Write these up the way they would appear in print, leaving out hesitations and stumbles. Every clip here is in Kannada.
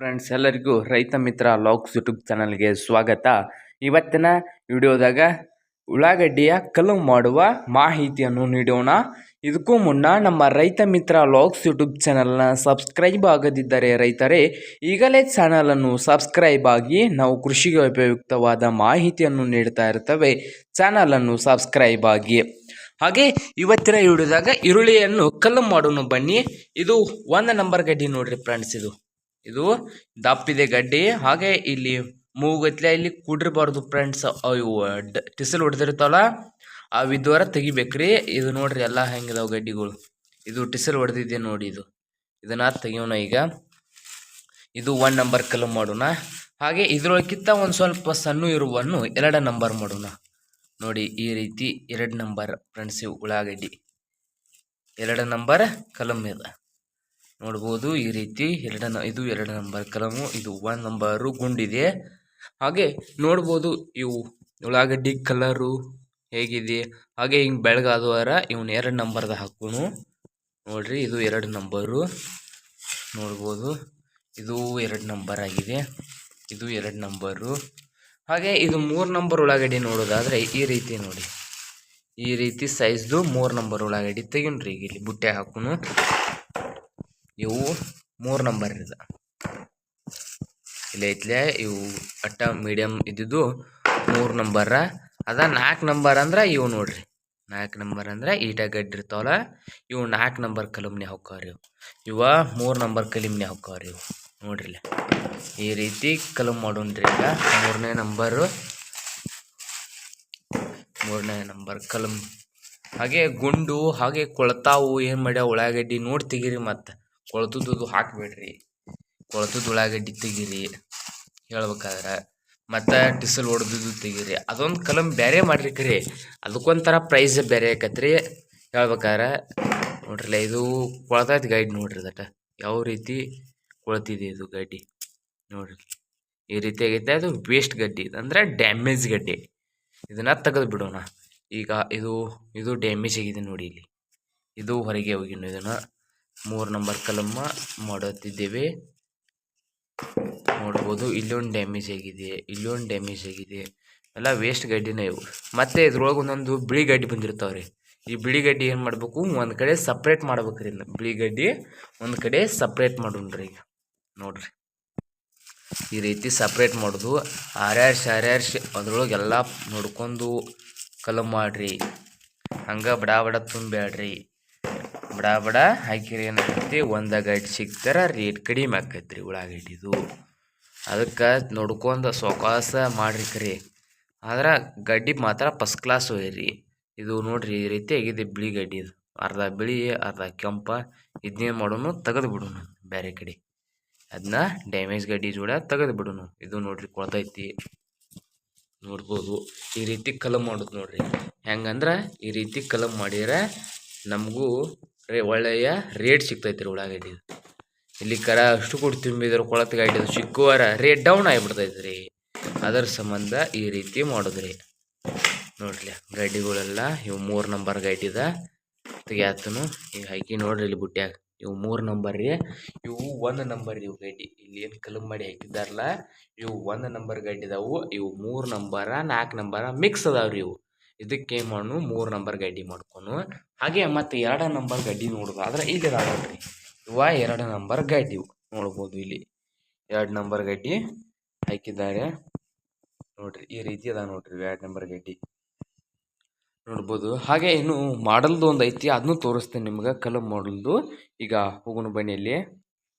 ಫ್ರೆಂಡ್ಸ್ ಎಲ್ಲರಿಗೂ ರೈತ ಮಿತ್ರ ಲಾಗ್ಸ್ ಯೂಟ್ಯೂಬ್ ಚಾನಲ್ಗೆ ಸ್ವಾಗತ. ಇವತ್ತಿನ ವಿಡಿಯೋದಾಗ ಉಳ್ಳಾಗಡ್ಡಿಯ ಕಲಂ ಮಾಡುವ ಮಾಹಿತಿಯನ್ನು ನೀಡೋಣ. ಇದಕ್ಕೂ ಮುನ್ನ ನಮ್ಮ ರೈತ ಮಿತ್ರ ಲಾಗ್ಸ್ ಯೂಟ್ಯೂಬ್ ಚಾನಲ್ನ ಸಬ್ಸ್ಕ್ರೈಬ್ ಆಗದಿದ್ದರೆ ರೈತರೇ ಈಗಲೇ ಚಾನಲನ್ನು ಸಬ್ಸ್ಕ್ರೈಬ್ ಆಗಿ. ನಾವು ಕೃಷಿಗೆ ಉಪಯುಕ್ತವಾದ ಮಾಹಿತಿಯನ್ನು ನೀಡ್ತಾ ಇರ್ತವೆ. ಚಾನಲನ್ನು ಸಬ್ಸ್ಕ್ರೈಬ್ ಆಗಿ. ಹಾಗೆ ಇವತ್ತಿನ ವಿಡಿಯೋದಾಗ ಈರುಳ್ಳಿಯನ್ನು ಕಲಂ ಮಾಡೋಣ ಬನ್ನಿ. ಇದು 1 ನಂಬರ್ ಗಡ್ಡಿ ನೋಡ್ರಿ ಫ್ರೆಂಡ್ಸ್. ಇದು ದಪ್ಪಿದೆ ಗಡ್ಡಿ. ಹಾಗೆ ಇಲ್ಲಿ ಮೂಗತ್ಲೆ ಇಲ್ಲಿ ಕುಡಿರಬಾರ್ದು ಫ್ರೆಂಡ್ಸ್. ಇವು ಟಿಸಲ್ ಹೊಡೆದಿರ್ತಾವಲ್ಲ ಅವಿದ್ವರ ತೆಗಿಬೇಕ್ರಿ. ಇದು ನೋಡ್ರಿ ಎಲ್ಲ ಹೆಂಗಿದಾವ ಗಡ್ಡಿಗಳು. ಇದು ಟಿಸಲ್ ಹೊಡೆದಿದೆ ನೋಡಿ. ಇದನ್ನ ತೆಗಿಯೋಣ ಈಗ. ಇದು 1 ನಂಬರ್ ಕಲಂ ಮಾಡೋಣ. ಹಾಗೆ ಇದ್ರೊಳಗಿಂತ ಒಂದು ಸ್ವಲ್ಪ ಸಣ್ಣ ಇರುವನ್ನು 2 ನಂಬರ್ ಮಾಡೋಣ ನೋಡಿ. ಈ ರೀತಿ 2 ನಂಬರ್ ಫ್ರೆಂಡ್ಸ್. ಇವು ಉಳ್ಳಾಗಡ್ಡಿ 2 ನಂಬರ್ ಕಲಂ ಇದೆ ನೋಡ್ಬೋದು. ಈ ರೀತಿ ಇದು 2 ನಂಬರ್ ಕಲಮು. ಇದು 1 ನಂಬರು ಗುಂಡಿದೆ. ಹಾಗೆ ನೋಡ್ಬೋದು ಇವು ಉಳ್ಳಾಗಡ್ಡಿ ಕಲರು ಹೇಗಿದೆ. ಹಾಗೆ ಹಿಂಗೆ ಬೆಳಗಾದವರ ಇವನು 2 ನಂಬರ್ದ ಹಾಕೋನು ನೋಡ್ರಿ. ಇದು 2 ನಂಬರು ನೋಡ್ಬೋದು. ಇದು 2 ನಂಬರ್ ಆಗಿದೆ. ಇದು 2 ನಂಬರು. ಹಾಗೆ ಇದು 3 ನಂಬರ್ ಉಳ್ಳಾಗಡ್ಡಿ ನೋಡೋದಾದರೆ ಈ ರೀತಿ ನೋಡಿ. ಈ ರೀತಿ ಸೈಜ್ದು 3 ನಂಬರ್ ಉಳ್ಳಾಗಡ್ಡಿ ತೆಗಿನ್ರಿ. ಈಗ ಇಲ್ಲಿ ಬುಟ್ಟೆ ಹಾಕೋನು. ಇವು 3 ನಂಬರ್ ಇದೆ. ಇಲ್ಲ ಐತ್ಲೆ ಇವು ಅಟ್ಟ ಮೀಡಿಯಮ್ ಇದ್ದಿದ್ದು 3 ನಂಬರ ಅದ. 4 ನಂಬರ್ ಅಂದ್ರೆ ಇವು ನೋಡ್ರಿ. 4 ನಂಬರ್ ಅಂದ್ರೆ ಈಟ ಗಡ್ಡಿ ಇರ್ತಾವಲ್ಲ ಇವು 4 ನಂಬರ್ ಕಲಮ್ನೆ ಹೋಗ್ತಾವ್ರಿ. ಇವ 3 ನಂಬರ್ ಕಲಿಮ್ನೆ ಹೋಗ್ತಾವ್ರಿ ಇವು ನೋಡ್ರಿ. ಈ ರೀತಿ ಕಲಮ್ ಮಾಡೋಣ್ರಿ. ಈಗ 3ನೇ ನಂಬರ್ ಕಲಮ್. ಹಾಗೆ ಗುಂಡು ಹಾಗೆ ಕೊಳ್ತಾವು ಏನು ಮಾಡ್ಯಾವ ಉಳ್ಳಾಗಡ್ಡಿ ನೋಡಿ ತೆಗೀರಿ. ಮತ್ತು ಕೊಳ್ತದ್ದು ಹಾಕಬೇಡ್ರಿ. ಕೊಳ್ತದ್ದು ಉಳ್ಳಾಗಡ್ಡಿ ತೆಗೀರಿ ಹೇಳ್ಬೇಕಾದ್ರೆ. ಮತ್ತು ಟಿಸಲ್ ಹೊಡೆದಿದ್ದು ತೆಗೀರಿ. ಅದೊಂದು ಕಲಂ ಬೇರೆ ಮಾಡ್ರಿ. ಕರಿ ಅದಕ್ಕೊಂಥರ ಪ್ರೈಸ್ ಬೇರೆ ಆಕತ್ರಿ ಹೇಳ್ಬೇಕಾದ್ರೆ ನೋಡ್ರಲ್ಲ. ಇದು ಕೊಳ್ತೈತಿ ಗಡ್ಡಿ ನೋಡ್ರಿ. ದಟ ಯಾವ ರೀತಿ ಕೊಳ್ತಿದೆ ಇದು ಗಡ್ಡಿ ನೋಡ್ರಿ. ಈ ರೀತಿ ಆಗೈತೆ. ಅದು ವೇಸ್ಟ್ ಗಡ್ಡಿ ಅಂದರೆ ಡ್ಯಾಮೇಜ್ ಗಡ್ಡಿ. ಇದನ್ನು ತೆಗೆದು ಬಿಡೋಣ ಈಗ. ಇದು ಡ್ಯಾಮೇಜ್ ಆಗಿದೆ ನೋಡಿ. ಇಲ್ಲಿ ಇದು ಹೊರಗೆ ಹೋಗಿನ. ಇದನ್ನು 3 ನಂಬರ್ ಕಲಮ್ಮ ಮಾಡುತ್ತಿದ್ದೇವೆ ನೋಡ್ಬೋದು. ಇಲ್ಲೊಂದು ಡ್ಯಾಮೇಜ್ ಆಗಿದೆ, ಇಲ್ಲೊಂದು ಡ್ಯಾಮೇಜ್ ಆಗಿದೆ. ಎಲ್ಲ ವೇಸ್ಟ್ ಗಡ್ಡಿನ ಇವು. ಮತ್ತು ಇದ್ರೊಳಗೆ ಒಂದೊಂದು ಬಿಳಿ ಗಡ್ಡಿ ಬಂದಿರ್ತಾವ್ರಿ. ಈ ಬಿಳಿ ಗಡ್ಡಿ ಏನು ಮಾಡಬೇಕು, ಒಂದು ಕಡೆ ಸಪ್ರೇಟ್ ಮಾಡ್ಬೇಕ್ರಿ. ಬಿಳಿ ಗಡ್ಡಿ ಒಂದು ಕಡೆ ಸಪ್ರೇಟ್ ಮಾಡೋಣ್ರಿ ಈಗ ನೋಡ್ರಿ. ಈ ರೀತಿ ಸಪ್ರೇಟ್ ಮಾಡೋದು. ಆರ್ಯಾರ್ಸಿ ಅದ್ರೊಳಗೆ ಎಲ್ಲ ನೋಡ್ಕೊಂಡು ಕಲಂ ಮಾಡಿರಿ. ಹಂಗೆ ಬಡ ತುಂಬೇಡ್ರಿ. ಬಡ ಹಾಕಿರಿ. ಏನಾಗೈತಿ ಒಂದು ಗಡ್ಡಿ ಸಿಗ್ತಾರ ರೇಟ್ ಕಡಿಮೆ ಆಕೈತ್ರಿ ಉಳ್ಳಾಗಡ್ಡಿದು. ಅದಕ್ಕೆ ನೋಡ್ಕೊಂಡು ಸೊಕಾಸ ಮಾಡ್ರಿ ಕರಿ. ಆದ್ರೆ ಗಡ್ಡಿ ಮಾತ್ರ ಫಸ್ಟ್ ಕ್ಲಾಸ್ ಒಯ್ಯಿರಿ. ಇದು ನೋಡ್ರಿ ಈ ರೀತಿ ಆಗಿದೆ ಬಿಳಿ ಗಡ್ಡಿ. ಇದು ಅರ್ಧ ಬಿಳಿ ಅರ್ಧ ಕೆಂಪ. ಇದನ್ನೇನು ಮಾಡೋನು, ತೆಗೆದು ಬಿಡೋನು ಬೇರೆ ಕಡೆ. ಅದನ್ನ ಡ್ಯಾಮೇಜ್ ಗಡ್ಡಿ ಜೋಡ ತೆಗೆದು ಬಿಡೋನು. ಇದು ನೋಡ್ರಿ ಕೊಳ್ತೈತಿ ನೋಡ್ಬೋದು. ಈ ರೀತಿ ಕಲಂ ಮಾಡೋದು ನೋಡ್ರಿ. ಹೆಂಗಂದ್ರೆ ಈ ರೀತಿ ಕಲಂ ಮಾಡಿದ್ರೆ ನಮಗೂ ಒಳ್ಳೆಯ ರೇಟ್ ಸಿಗ್ತೈತಿ ರೀ ಉಳ್ಳಾಗಡ್ಡಿ. ಇಲ್ಲಿ ಕರ ಅಷ್ಟು ಕೊಟ್ಟು ತುಂಬಿದ್ರೆ ಕೊಳತ ಗಡ್ಡಿ ಸಿಕ್ಕುವರ ರೇಟ್ ಡೌನ್ ಆಗಿಬಿಡ್ತೈತಿ ರೀ. ಅದರ ಸಂಬಂಧ ಈ ರೀತಿ ಮಾಡೋದ್ರಿ ನೋಡ್ರಿ. ಗಡ್ಡಿಗಳೆಲ್ಲ ಇವು 3 ನಂಬರ್ ಗಡ್ಡಿದ ತೆಗಿಯಾತನು. ಈಗ ಹಾಕಿ ನೋಡ್ರಿ ಇಲ್ಲಿ ಬುಟ್ಟ್ಯಾಗ. ಇವು 3 ನಂಬರ್ ರೀ. ಇವು 1 ನಂಬರ್ ಇವು ಗಡ್ಡಿ. ಇಲ್ಲಿ ಏನು ಕಲಂ ಮಾಡಿ ಹಾಕಿದ್ದಾರಲ್ಲ ಇವು 1 ನಂಬರ್ ಗಡ್ಡಿದಾವು. ಇವು 3 ನಂಬರ 4 ನಂಬರ ಮಿಕ್ಸ್ ಅದಾವ್ರಿ ಇವು. ಇದಕ್ಕೆ ಏನು ಮಾಡೋನು, 3 ನಂಬರ್ ಗಡ್ಡಿ ಮಾಡ್ಕೊನು. ಹಾಗೆ ಮತ್ತು 2 ನಂಬರ್ ಗಡ್ಡಿ ನೋಡೋದು ಆದ್ರೆ ಇಲ್ಲಿ ನೋಡ್ರಿ. ಇವ 2 ನಂಬರ್ ಗಡ್ಡಿ ನೋಡ್ಬೋದು. ಇಲ್ಲಿ 2 ನಂಬರ್ ಗಡ್ಡಿ ಹಾಕಿದ್ದಾರೆ ನೋಡ್ರಿ. ಈ ರೀತಿ ಅದ ನೋಡ್ರಿ 2 ನಂಬರ್ ಗಡ್ಡಿ ನೋಡ್ಬೋದು. ಹಾಗೆ ಇನ್ನು ಮಾಡಲ್ದು ಒಂದು ಐತಿ, ಅದನ್ನು ತೋರಿಸ್ತೇನೆ ನಿಮ್ಗೆ. ಕಲಂ ಮಾಡಲ್ದು ಈಗ ಹೋಗೋಣ ಬನ್ನಿ.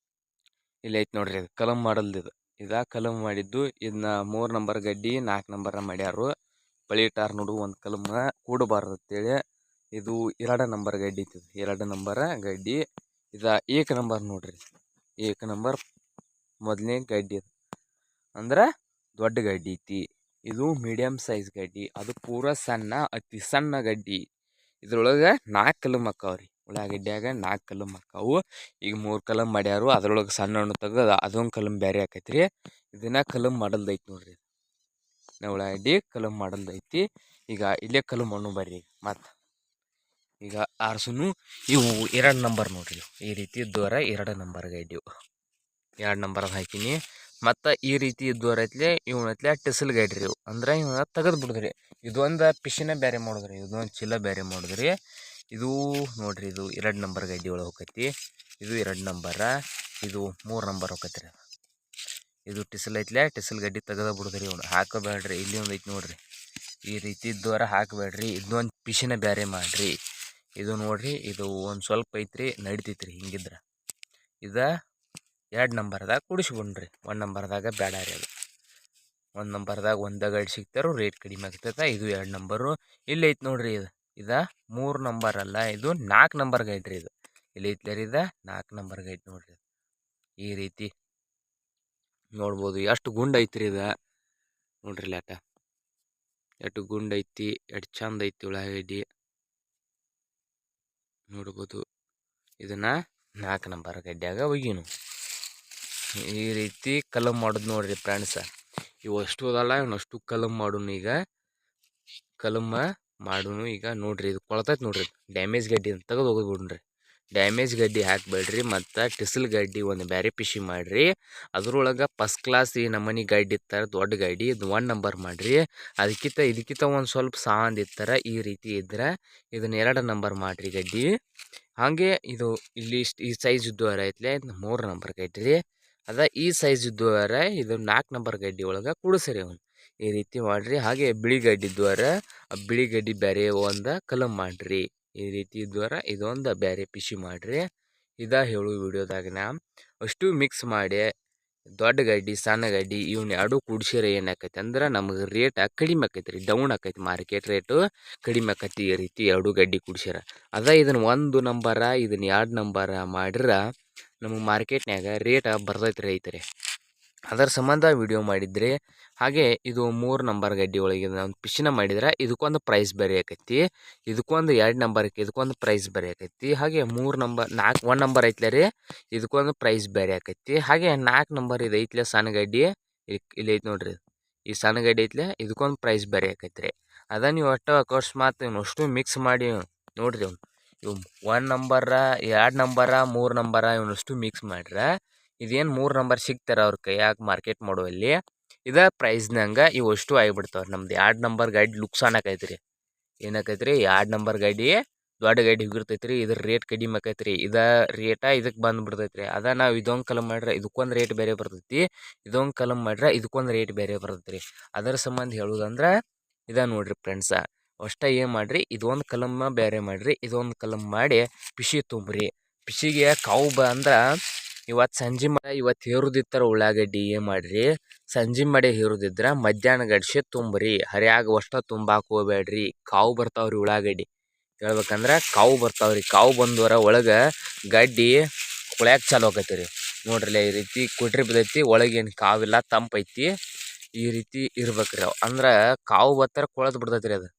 ಇಲ್ಲಿ ಐತಿ ನೋಡ್ರಿ. ಅದು ಕಲಂ ಮಾಡಲ್ದು. ಕಲಂ ಮಾಡಿದ್ದು. ಇದನ್ನ 3 ನಂಬರ್ ಗಡ್ಡಿ 4 ನಂಬರ್ ಮಾಡ್ಯಾರು. ಬಳಿಟಾರ್ ನೋಡು ಒಂದು ಕಲಂ ಕೂಡಬಾರ್ದು ಅಂತೇಳಿ. ಇದು 2 ನಂಬರ್ ಗಡ್ಡಿ. 2 ನಂಬರ್ ಗಡ್ಡಿ. ಏಕ ನಂಬರ್ ನೋಡ್ರಿ. ಏಕ ನಂಬರ್ ಮೊದಲನೇ ಗಡ್ಡಿ ಅಂದ್ರೆ ದೊಡ್ಡ ಗಡ್ಡಿ ಐತಿ. ಇದು ಮೀಡಿಯಮ್ ಸೈಜ್ ಗಡ್ಡಿ. ಅದು ಪೂರ ಸಣ್ಣ, ಅತಿ ಸಣ್ಣ ಗಡ್ಡಿ. ಇದ್ರೊಳಗೆ 4 ಕಲಂ ಹಾಕಾವ್ರಿ. ಉಳ್ಳಾಗಡ್ಡಿಯಾಗ 4 ಕಲಂ ಹಾಕಾವು. ಈಗ 3 ಕಲಂ ಮಾಡ್ಯಾರು. ಅದ್ರೊಳಗೆ ಸಣ್ಣ ಹಣ್ಣು ತೆಗೆದು ಅದೊಂದು ಕಲಂ ಬೇರೆ ಆಕೈತ್ರಿ. ಇದನ್ನ ಕಲಂ ಮಾಡಲ್ದೈತಿ ನೋಡ್ರಿ. ಉಳ್ಳಾಗಡ್ಡಿ ಕಲಂ ಮಾಡಲ್ದೈತಿ. ಈಗ ಇಲ್ಲೇ ಕಲಂ ಮಣ್ಣು ಬರ್ರಿ. ಮತ್ತು ಈಗ ಆರ್ಸುನು. ಇವು 2 ನಂಬರ್ ನೋಡ್ರಿ. ಈ ರೀತಿ ಇದ್ದವರ 2 ನಂಬರ್ ಗಡ್ಡಿ. 2 ನಂಬರ್ದು ಹಾಕೀನಿ. ಮತ್ತು ಈ ರೀತಿ ಇದ್ದವರೈತ್ಲೆ ಇವನೈತ್ಲೆ ಟಿಸಲ್ ಗೈಡ್ರಿ ಇವು ಅಂದ್ರೆ ಇವನ್ನ ತೆಗೆದು ಬಿಡುದ್ರಿ. ಇದೊಂದು ಪಿಶಿನ ಬೇರೆ ಮಾಡೋದ್ರಿ, ಇದೊಂದು ಚೀಲ ಬೇರೆ ಮಾಡೋದ್ರಿ. ಇದು ನೋಡ್ರಿ, ಇದು 2 ನಂಬರ್ ಗಡ್ಡಿ ಒಳಗೆ ಹೋಗೈತಿ. ಇದು 2 ನಂಬರ, ಇದು 3 ನಂಬರ್ ಹೋಗೈತ್ರಿ. ಇದು ಟಿಸಲ್ ಐತ್ಲೆ, ಟಿಸಲ್ ಗಡ್ಡಿ ತೆಗೆದ ಬಿಡುದ್ರಿ. ಇವನು ಹಾಕಬೇಡ್ರಿ. ಇಲ್ಲಿ ಒಂದು ಐತಿ ನೋಡ್ರಿ, ಈ ರೀತಿ ಇದ್ದವರ ಹಾಕಬೇಡ್ರಿ. ಇದೊಂದು ಪಿಶಿನ ಬೇರೆ ಮಾಡ್ರಿ. ಇದು ನೋಡ್ರಿ, ಇದು ಒಂದು ಸ್ವಲ್ಪ ಐತ್ರಿ, ನಡಿತೈತ್ರಿ ಹಿಂಗಿದ್ರೆ. ಇದು 2 ನಂಬರ್ದಾಗ ಕುಡಿಸ್ಬಿಡ್ರಿ. 1 ನಂಬರ್ದಾಗ ಬೇಡ ರೀ. ಅದು 1 ನಂಬರ್ದಾಗ ಒಂದೇ ಗೈಡ್ ಸಿಗ್ತಾರೋ ರೇಟ್ ಕಡಿಮೆ ಆಗ್ತೈತೆ. ಇದು 2 ನಂಬರು. ಇಲ್ಲಿ ಐತೆ ನೋಡ್ರಿ, ಇದು 3 ನಂಬರ್ ಅಲ್ಲ, ಇದು 4 ನಂಬರ್ ಗೈಡ್ ರೀ. ಇದು ಇಲ್ಲಿ ಐತ್ಲ ರೀ, ಇದು 4 ನಂಬರ್ ಗೈಡ್ ನೋಡ್ರಿ. ಈ ರೀತಿ ನೋಡ್ಬೋದು ಎಷ್ಟು ಗುಂಡು ಐತ್ರಿ. ಇದು ನೋಡ್ರಿ ಲಾಟ ಎಷ್ಟು ಗುಂಡು ಐತಿ, ಎಷ್ಟು ಚಂದ ಐತಿ ಉಳ್ಳಾಗಡ್ಡಿ ನೋಡ್ಬೋದು. ಇದನ್ನ 4 ನಂಬರ್ ಗಡ್ಡ್ಯಾಗ ಒಯ್ಯಿನು. ಈ ರೀತಿ ಕಲಮ್ ಮಾಡೋದು ನೋಡ್ರಿ ಫ್ರೆಂಡ್ಸ. ಇವು ಅಷ್ಟು ಅದಲ್ಲ, ಇವನಷ್ಟು ಕಲಮ್ ಮಾಡೋನು. ಈಗ ಕಲಮ್ಮ ಮಾಡೋನು ಈಗ ನೋಡ್ರಿ. ಇದು ಕೊಳ್ತೈತೆ ನೋಡ್ರಿ, ಡ್ಯಾಮೇಜ್ ಗಡ್ಡಿ ಅಂತ ತೆಗೆದು ಹೋಗ್ಬಿಡ್ರಿ. ಡ್ಯಾಮೇಜ್ ಗಡ್ಡಿ ಹಾಕಬೇಡ್ರಿ. ಮತ್ತು ಟಿಸಲ್ ಗಡ್ಡಿ ಒಂದು ಬೇರೆ ಪಿಶಿ ಮಾಡಿರಿ. ಅದ್ರೊಳಗೆ ಫಸ್ಟ್ ಕ್ಲಾಸ್ ಈ ನಮೂನಿ ಗಡ್ಡಿ ಇರ್ತಾರೆ, ದೊಡ್ಡ ಗಡ್ಡಿ. ಇದು 1 ನಂಬರ್ ಮಾಡಿರಿ. ಇದಕ್ಕಿಂತ ಒಂದು ಸ್ವಲ್ಪ ಸಾಂದ್ ಇರ್ತಾರೆ. ಈ ರೀತಿ ಇದ್ರೆ ಇದನ್ನ 2 ನಂಬರ್ ಮಾಡಿರಿ ಗಡ್ಡಿ. ಹಾಗೆ ಇದು ಇಲ್ಲಿ ಈ ಸೈಜ್ ಇದ್ದವರ ಐತ್ಲೆ 3 ನಂಬರ್ ಗಡ್ಡಿ. ಈ ಸೈಜ್ ಇದ್ದವರ ಇದು 4 ನಂಬರ್ ಗಡ್ಡಿ ಒಳಗೆ ಕುಡಿಸ್ರಿ ಅವನು. ಈ ರೀತಿ ಮಾಡಿರಿ. ಹಾಗೆ ಬಿಳಿ ಗಡ್ಡಿ ಇದ್ದವರ ಬಿಳಿ ಗಡ್ಡಿ ಬೇರೆ ಒಂದು ಕಲಮ್ ಮಾಡಿರಿ. ಈ ರೀತಿ ಇದ್ದವರ ಇದೊಂದು ಬೇರೆ ಪಿಶಿ ಮಾಡಿರಿ. ಹೇಳು ವಿಡಿಯೋದಾಗ ನಾ ಅಷ್ಟು ಮಿಕ್ಸ್ ಮಾಡಿ ದೊಡ್ಡ ಗಡ್ಡಿ ಸಣ್ಣ ಗಡ್ಡಿ ಇವನ್ನ 2 ಕೂಡಿಸಿರ ಏನಾಕೈತಿ ಅಂದ್ರೆ ನಮಗೆ ರೇಟ್ ಕಡಿಮೆ ಆಕೈತಿ ರೀ, ಡೌನ್ ಆಕೈತಿ. ಮಾರ್ಕೆಟ್ ರೇಟು ಕಡಿಮೆ ಆಕೈತಿ. ಈ ರೀತಿ 2 ಗಡ್ಡಿ ಕೂಡಿಸಿರ. ಇದನ್ನು 1 ನಂಬರ ಇದನ್ನು 2 ನಂಬರ ಮಾಡಿರ ನಮಗೆ ಮಾರ್ಕೆಟ್ನ್ಯಾಗ ರೇಟ್ ಬರ್ತೈತೆ ರೀ, ಐತ್ರಿ. ಅದರ ಸಂಬಂಧ ವಿಡಿಯೋ ಮಾಡಿದ್ರಿ. ಹಾಗೆ ಇದು 3 ನಂಬರ್ ಗಡ್ಡಿ ಒಳಗೆ ಒಂದು ಪಿಶಿನ ಮಾಡಿದ್ರೆ ಇದಕ್ಕೊಂದು ಪ್ರೈಸ್ ಬೇರೆ ಆಕೈತಿ. ಇದಕ್ಕೊಂದು 2 ನಂಬರ್ಗೆ ಇದಕ್ಕೊಂದು ಪ್ರೈಸ್ ಬೇರೆ ಆಕೈತಿ. ಹಾಗೆ 3 ನಂಬರ್ 1 ನಂಬರ್ ಐತ್ಲೆ ರೀ, ಇದಕ್ಕೊಂದು ಪ್ರೈಸ್ ಬೇರೆ ಆಕೈತಿ. ಹಾಗೆ 4 ನಂಬರ್ ಇದು ಐತ್ಲೆ ಸಣ್ಣ ಗಡ್ಡಿ, ಇಲ್ಲಿ ಐತಿ ನೋಡ್ರಿ. ಈ ಸಣ್ಣ ಗಡ್ಡಿ ಐತ್ಲೆ ಇದಕ್ಕೊಂದು ಪ್ರೈಸ್ ಬೇರೆ ಆಕೈತಿ ರೀ. ನೀವು ಒಟ್ಟು ಅಕಸ್ಮಾತ್ ಇವನಷ್ಟು ಮಿಕ್ಸ್ ಮಾಡಿ ನೋಡ್ರಿ. ಇವು 1 ನಂಬರ 2 ನಂಬರ 3 ನಂಬರ ಇವನಷ್ಟು ಮಿಕ್ಸ್ ಮಾಡ್ರೆ ಇದೇನು 3 ನಂಬರ್ ಸಿಗ್ತಾರ ಅವ್ರ ಕೈಯಾಗ ಮಾರ್ಕೆಟ್ ಮಾಡುವಲ್ಲಿ. ಪ್ರೈಸ್ನಂಗೆ ಇವಷ್ಟು ಆಗಿಬಿಡ್ತಾವ್ರಿ. ನಮ್ದು 2 ನಂಬರ್ ಗಾಡಿ ಲುಕ್ಸಾನ್ ಆಕೈತ್ರಿ. ಏನಾಕೈತ್ರಿ, 2 ನಂಬರ್ ಗಾಡಿ ದೊಡ್ಡ ಗಾಡಿ ಹೋಗಿರ್ತೈತ್ರಿ. ಇದ್ರ ರೇಟ್ ಕಡಿಮೆ ಆಕೈತ್ರಿ. ರೇಟ ಇದಕ್ಕೆ ಬಂದುಬಿಡ್ತೈತ್ರಿ. ನಾವು ಇದೊಂದು ಕಲಮ್ ಮಾಡ್ರೆ ಇದಕ್ಕೊಂದು ರೇಟ್ ಬೇರೆ ಬರ್ತೈತಿ, ಇದೊಂದು ಕಲಮ್ ಮಾಡ್ರೆ ಇದಕ್ಕೊಂದು ರೇಟ್ ಬೇರೆ ಬರ್ತೈತ್ರಿ. ಅದರ ಸಂಬಂಧ ಹೇಳುದಂದ್ರೆ ನೋಡ್ರಿ ಫ್ರೆಂಡ್ಸ. ಅಷ್ಟ ಏನು ಮಾಡಿರಿ, ಇದೊಂದು ಕಲಮ್ಮ ಬೇರೆ ಮಾಡಿರಿ, ಇದೊಂದು ಕಲಮ್ ಮಾಡಿ ಪಿಶಿ ತುಂಬ್ರಿ. ಪಿಶಿಗೆ ಕಾವು ಅಂದ್ರೆ ಇವತ್ತು ಸಂಜೆ ಇವತ್ತು ಹೇರುದಿತ್ತರ ಉಳ್ಳಾಗಡ್ಡಿ ಏನು ಮಾಡಿರಿ, ಸಂಜೆ ಮಾಡಿ ಹೇರುದಿದ್ರೆ ಮಧ್ಯಾಹ್ನ ಗಡ್ಸಿ ತುಂಬ್ರಿ. ಹರಿಯಾಗ ಅಷ್ಟ ತುಂಬಾಕ ಹೋಗ್ಬೇಡ್ರಿ. ಕಾವು ಬರ್ತಾವ್ರಿ ಉಳ್ಳಾಗಡ್ಡಿ. ಹೇಳ್ಬೇಕಂದ್ರೆ ಕಾವು ಬರ್ತಾವ್ರಿ. ಕಾವು ಬಂದವರ ಒಳಗೆ ಗಡ್ಡಿ ಕುಳ್ಯಾಕ ಚಾಲು ಆಕೈತಿ ರೀ. ನೋಡ್ರಲ್ಲ ಈ ರೀತಿ ಕುಟ್ರಿ ಬಿದ್ದೈತಿ, ಒಳಗೇನು ಕಾವಿಲ್ಲ, ತಂಪೈತಿ. ಈ ರೀತಿ ಇರ್ಬೇಕ್ರಿ. ಅಂದ್ರೆ ಕಾವು ಬತ್ತರ ಕೊಳದ್ ಬಿಡ್ತೈತಿ ರೀ ಅದು.